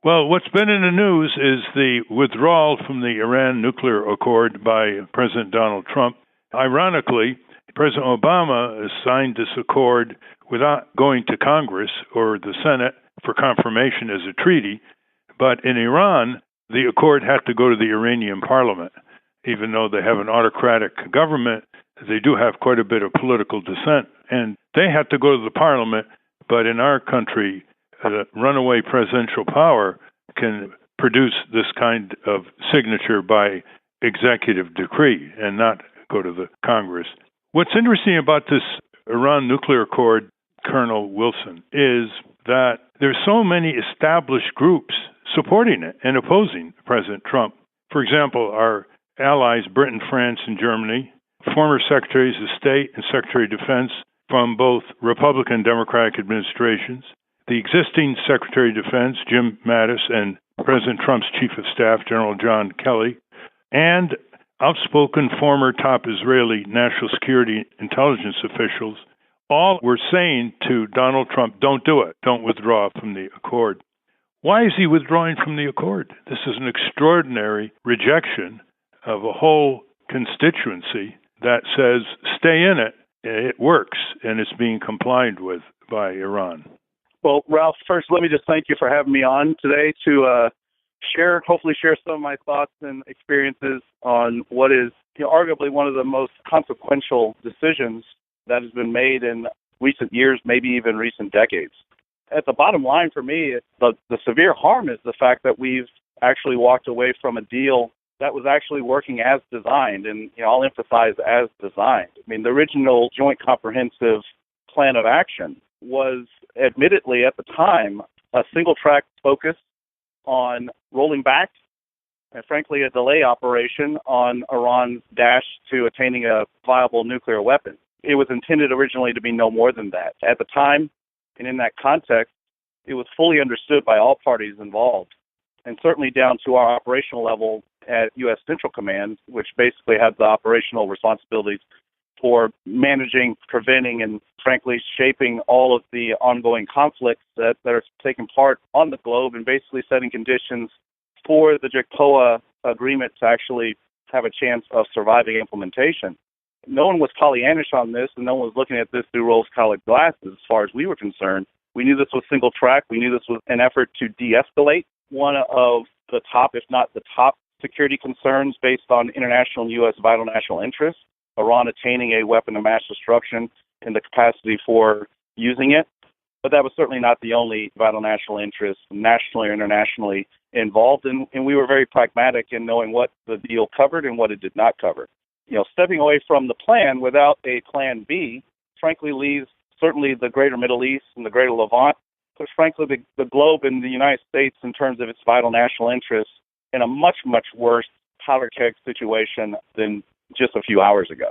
Well, what's been in the news is the withdrawal from the Iran nuclear accord by President Donald Trump. Ironically, President Obama signed this accord without going to Congress or the Senate for confirmation as a treaty. But in Iran, the accord had to go to the Iranian parliament. Even though they have an autocratic government, they do have quite a bit of political dissent. And they had to go to the parliament. But in our country, the runaway presidential power can produce this kind of signature by executive decree and not go to the Congress. What's interesting about this Iran nuclear accord, Colonel Wilson, is that there's so many established groups supporting it and opposing President Trump. For example, our allies, Britain, France, and Germany, former Secretaries of State and Secretary of Defense from both Republican and Democratic administrations, the existing Secretary of Defense, Jim Mattis, and President Trump's Chief of Staff, General John Kelly, and outspoken former top Israeli national security intelligence officials, all were saying to Donald Trump, don't do it, don't withdraw from the accord. Why is he withdrawing from the accord? This is an extraordinary rejection of a whole constituency that says, stay in it, it works, and it's being complied with by Iran. Well, Ralph, first, let me just thank you for having me on today to hopefully share some of my thoughts and experiences on what is arguably one of the most consequential decisions that has been made in recent years, maybe even recent decades. At the bottom line for me, the severe harm is the fact that we've actually walked away from a deal that was actually working as designed, and I'll emphasize as designed. I mean, the original Joint Comprehensive Plan of Action was admittedly at the time a single-track focus on rolling back and, frankly, a delay operation on Iran's dash to attaining a viable nuclear weapon. It was intended originally to be no more than that. At the time, and in that context, it was fully understood by all parties involved, and certainly down to our operational level at U.S. Central Command, which basically had the operational responsibilities for managing, preventing, and frankly shaping all of the ongoing conflicts that are taking part on the globe and basically setting conditions for the JCPOA agreement to actually have a chance of surviving implementation. No one was Pollyannish on this, and no one was looking at this through rose-colored glasses as far as we were concerned. We knew this was single track. We knew this was an effort to de-escalate one of the top, if not the top, security concerns based on international and U.S. vital national interests, Iran attaining a weapon of mass destruction and the capacity for using it. But that was certainly not the only vital national interest, nationally or internationally, involved. And we were very pragmatic in knowing what the deal covered and what it did not cover. Stepping away from the plan without a plan B, frankly, leaves certainly the greater Middle East and the greater Levant, but frankly, the globe and the United States in terms of its vital national interests in a much, much worse powder keg situation than just a few hours ago.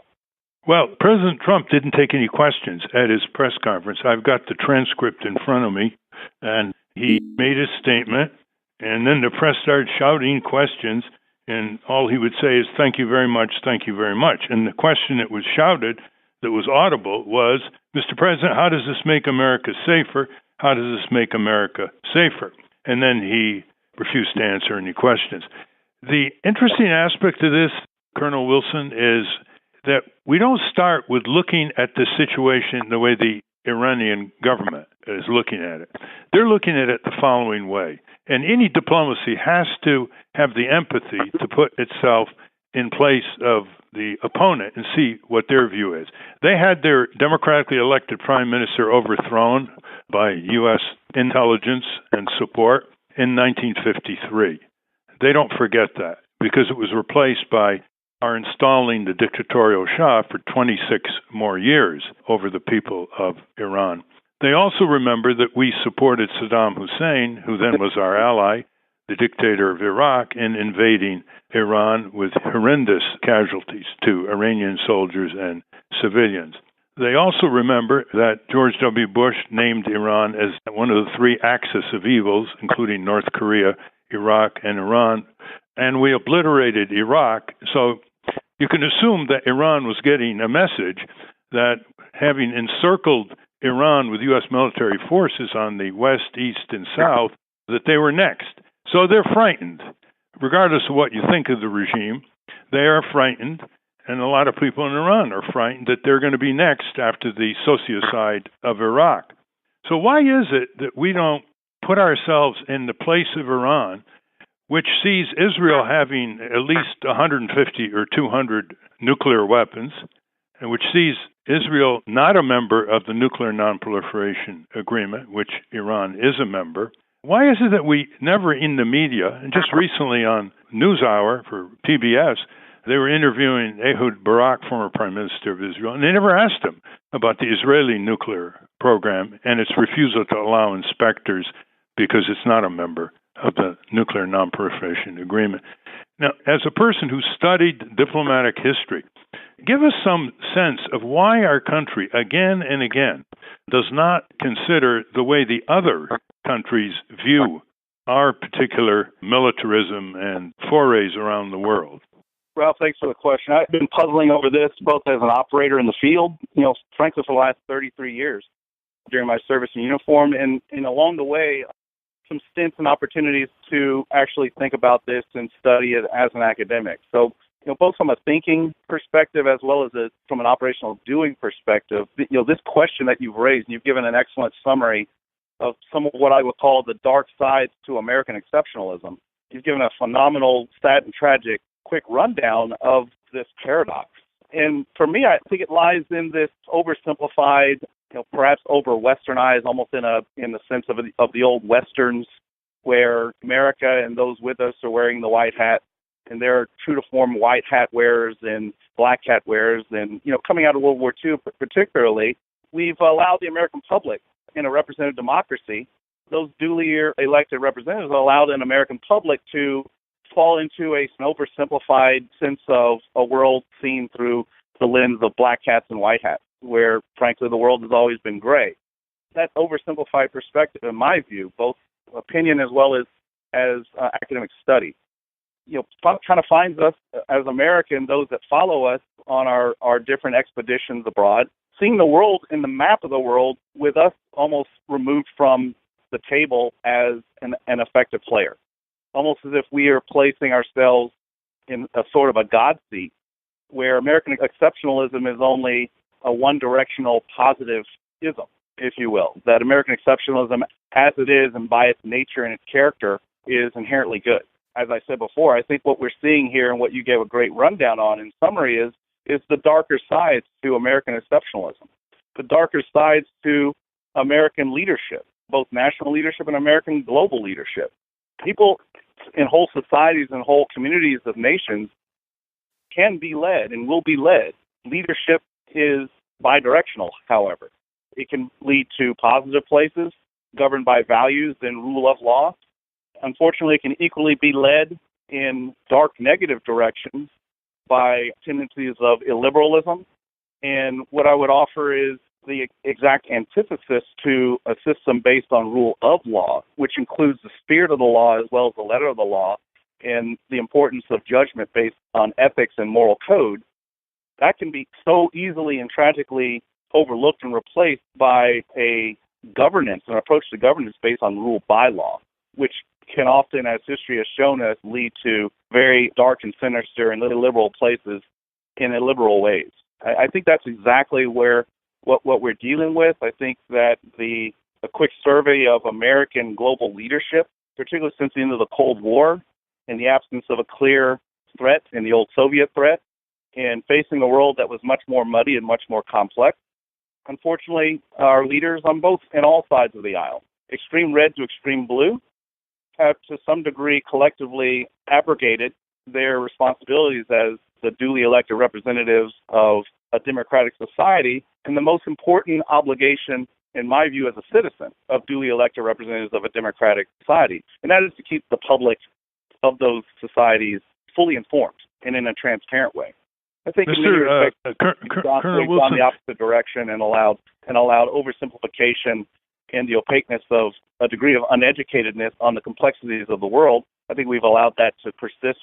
Well, President Trump didn't take any questions at his press conference. I've got the transcript in front of me, and he made a statement, and then the press started shouting questions, and all he would say is, thank you very much, thank you very much. And the question that was shouted, that was audible, was, Mr. President, how does this make America safer? How does this make America safer? And then he refused to answer any questions. The interesting aspect of this, Colonel Wilson, is that we don't start with looking at the situation the way the Iranian government is looking at it. They're looking at it the following way. And any diplomacy has to have the empathy to put itself in place of the opponent and see what their view is. They had their democratically elected prime minister overthrown by U.S. intelligence and support in 1953. They don't forget that because it was replaced by our installing the dictatorial Shah for 26 more years over the people of Iran. They also remember that we supported Saddam Hussein, who then was our ally, the dictator of Iraq, in invading Iran with horrendous casualties to Iranian soldiers and civilians. They also remember that George W. Bush named Iran as one of the three axis of evils, including North Korea, Iraq, and Iran, and we obliterated Iraq. So you can assume that Iran was getting a message that having encircled Iran with U.S. military forces on the west, east, and south, that they were next. So they're frightened. Regardless of what you think of the regime, they are frightened, and a lot of people in Iran are frightened that they're going to be next after the sociocide of Iraq. So why is it that we don't put ourselves in the place of Iran, which sees Israel having at least 150 or 200 nuclear weapons, and which sees Israel not a member of the Nuclear Non-Proliferation Agreement, which Iran is a member? Why is it that we never in the media, and just recently on NewsHour for PBS, they were interviewing Ehud Barak, former Prime Minister of Israel, and they never asked him about the Israeli nuclear program and its refusal to allow inspectors because it's not a member of the Nuclear Non-Proliferation Agreement. Now, as a person who studied diplomatic history, give us some sense of why our country, again and again, does not consider the way the other countries view our particular militarism and forays around the world. Ralph, thanks for the question. I've been puzzling over this both as an operator in the field, frankly, for the last 33 years during my service in uniform, and along the way, some stints and opportunities to actually think about this and study it as an academic. So, both from a thinking perspective as well as from an operational doing perspective, this question that you've raised, and you've given an excellent summary of some of what I would call the dark sides to American exceptionalism. You've given a phenomenal, sad and tragic, quick rundown of this paradox. And for me, I think it lies in this oversimplified, perhaps over-Westernized, almost in the sense of the old Westerns, where America and those with us are wearing the white hat, and there are true-to-form white hat wearers and black hat wearers. And, coming out of World War II particularly, we've allowed the American public in a representative democracy, those duly elected representatives allowed an American public to fall into an oversimplified sense of a world seen through the lens of black hats and white hats, where, frankly, the world has always been gray. That oversimplified perspective, in my view, both opinion as well as academic study, kind of finds us as Americans, those that follow us on our different expeditions abroad, seeing the world in the map of the world with us almost removed from the table as an effective player, almost as if we are placing ourselves in a sort of a God seat, where American exceptionalism is only a one-directional positivism, if you will, that American exceptionalism as it is and by its nature and its character is inherently good. As I said before, I think what we're seeing here and what you gave a great rundown on in summary is the darker sides to American exceptionalism, the darker sides to American leadership, both national leadership and American global leadership. People in whole societies and whole communities of nations can be led and will be led. Leadership is bidirectional, however. It can lead to positive places governed by values and rule of law. Unfortunately, it can equally be led in dark negative directions by tendencies of illiberalism. And what I would offer is the exact antithesis to a system based on rule of law, which includes the spirit of the law as well as the letter of the law, and the importance of judgment based on ethics and moral code. That can be so easily and tragically overlooked and replaced by an approach to governance based on rule by law, which can often, as history has shown us, lead to very dark and sinister and illiberal places in illiberal ways. I think that's exactly what we're dealing with. I think that a quick survey of American global leadership, particularly since the end of the Cold War, in the absence of a clear threat in the old Soviet threat, and facing a world that was much more muddy and much more complex. Unfortunately, our leaders on both and all sides of the aisle, extreme red to extreme blue, have to some degree collectively abrogated their responsibilities as the duly elected representatives of a democratic society, and the most important obligation, in my view, as a citizen of duly elected representatives of a democratic society, and that is to keep the public of those societies fully informed and in a transparent way. I think in many respects, we've gone the opposite direction and allowed oversimplification and the opaqueness of a degree of uneducatedness on the complexities of the world. I think we've allowed that to persist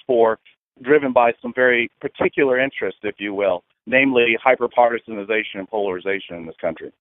driven by some very particular interests, if you will, namely hyperpartisanization and polarization in this country.